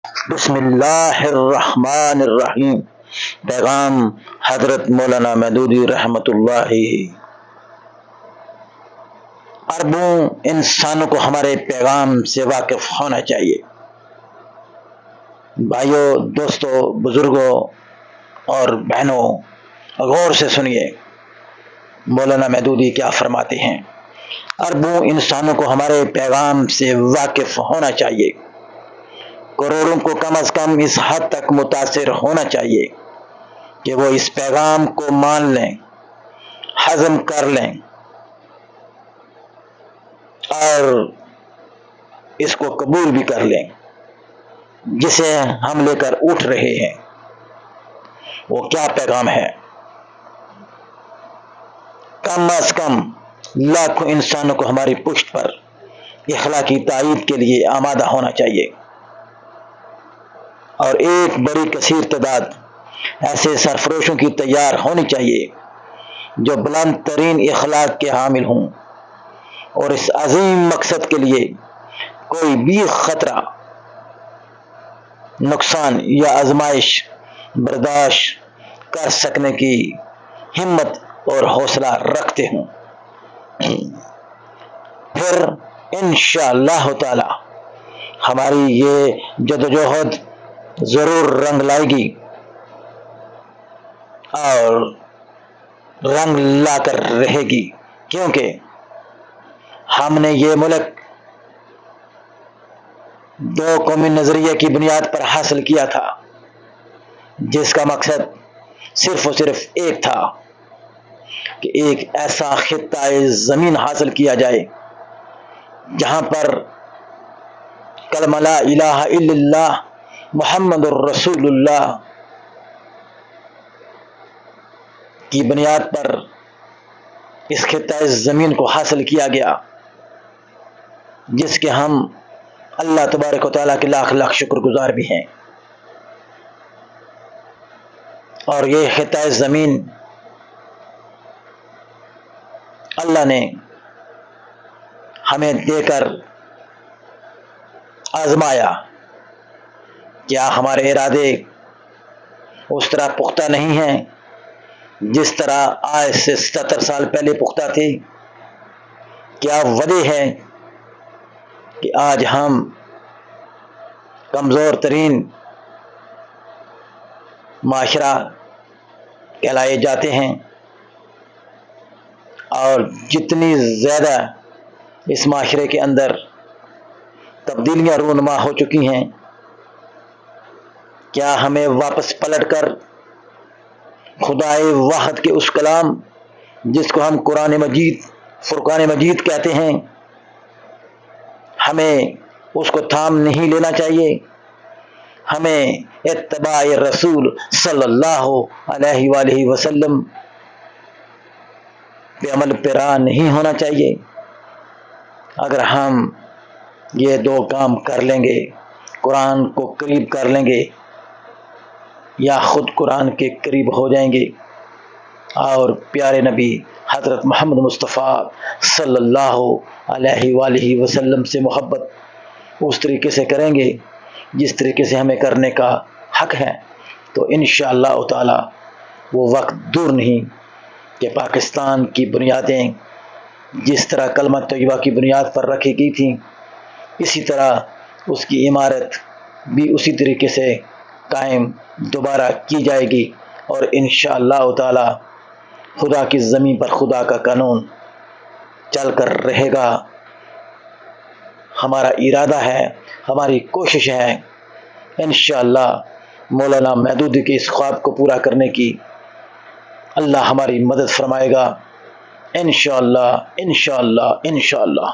بسم اللہ الرحمن الرحیم۔ پیغام حضرت مولانا مودودی رحمۃ اللہ۔ اربوں انسانوں کو ہمارے پیغام سے واقف ہونا چاہیے۔ بھائیوں، دوستوں، بزرگوں اور بہنوں، غور سے سنیے مولانا مودودی کیا فرماتے ہیں۔ اربوں انسانوں کو ہمارے پیغام سے واقف ہونا چاہیے۔ کروڑوں کو کم از کم اس حد تک متاثر ہونا چاہیے کہ وہ اس پیغام کو مان لیں، ہضم کر لیں اور اس کو قبول بھی کر لیں جسے ہم لے کر اٹھ رہے ہیں۔ وہ کیا پیغام ہے؟ کم از کم لاکھوں انسانوں کو ہماری پشت پر اخلاقی تائید کے لیے آمادہ ہونا چاہیے، اور ایک بڑی کثیر تعداد ایسے سرفروشوں کی تیار ہونی چاہیے جو بلند ترین اخلاق کے حامل ہوں اور اس عظیم مقصد کے لیے کوئی بھی خطرہ، نقصان یا آزمائش برداشت کر سکنے کی ہمت اور حوصلہ رکھتے ہوں۔ پھر انشاءاللہ تعالی ہماری یہ جدوجہد ضرور رنگ لائے گی اور رنگ لا کر رہے گی، کیونکہ ہم نے یہ ملک دو قومی نظریے کی بنیاد پر حاصل کیا تھا، جس کا مقصد صرف اور صرف ایک تھا کہ ایک ایسا خطہ زمین حاصل کیا جائے جہاں پر کلمہ لا الہ الا اللہ محمد الرسول اللہ کی بنیاد پر اس خطہ زمین کو حاصل کیا گیا، جس کے ہم اللہ تبارک و تعالیٰ کے لاکھ لاکھ شکر گزار بھی ہیں۔ اور یہ خطہ زمین اللہ نے ہمیں دے کر آزمایا۔ کیا ہمارے ارادے اس طرح پختہ نہیں ہیں جس طرح آج سے 77 سال پہلے پختہ تھے؟ کیا وجہ ہے کہ آج ہم کمزور ترین معاشرہ کہلائے جاتے ہیں، اور جتنی زیادہ اس معاشرے کے اندر تبدیلیاں رونما ہو چکی ہیں؟ کیا ہمیں واپس پلٹ کر خدائے واحد کے اس کلام جس کو ہم قرآن مجید، فرقان مجید کہتے ہیں، ہمیں اس کو تھام نہیں لینا چاہیے؟ ہمیں اتباع رسول صلی اللہ علیہ وآلہ وسلم پہ عمل پیرا نہیں ہونا چاہیے؟ اگر ہم یہ دو کام کر لیں گے، قرآن کو قریب کر لیں گے یا خود قرآن کے قریب ہو جائیں گے، اور پیارے نبی حضرت محمد مصطفیٰ صلی اللہ علیہ وآلہ وسلم سے محبت اس طریقے سے کریں گے جس طریقے سے ہمیں کرنے کا حق ہے، تو انشاءاللہ تعالی وہ وقت دور نہیں کہ پاکستان کی بنیادیں جس طرح کلمہ طیبہ کی بنیاد پر رکھی گئی تھیں، اسی طرح اس کی عمارت بھی اسی طریقے سے قائم دوبارہ کی جائے گی، اور انشاءاللہ تعالی خدا کی زمین پر خدا کا قانون چل کر رہے گا۔ ہمارا ارادہ ہے، ہماری کوشش ہے، انشاءاللہ مولانا مودودی کے اس خواب کو پورا کرنے کی اللہ ہماری مدد فرمائے گا، انشاءاللہ انشاءاللہ انشاءاللہ۔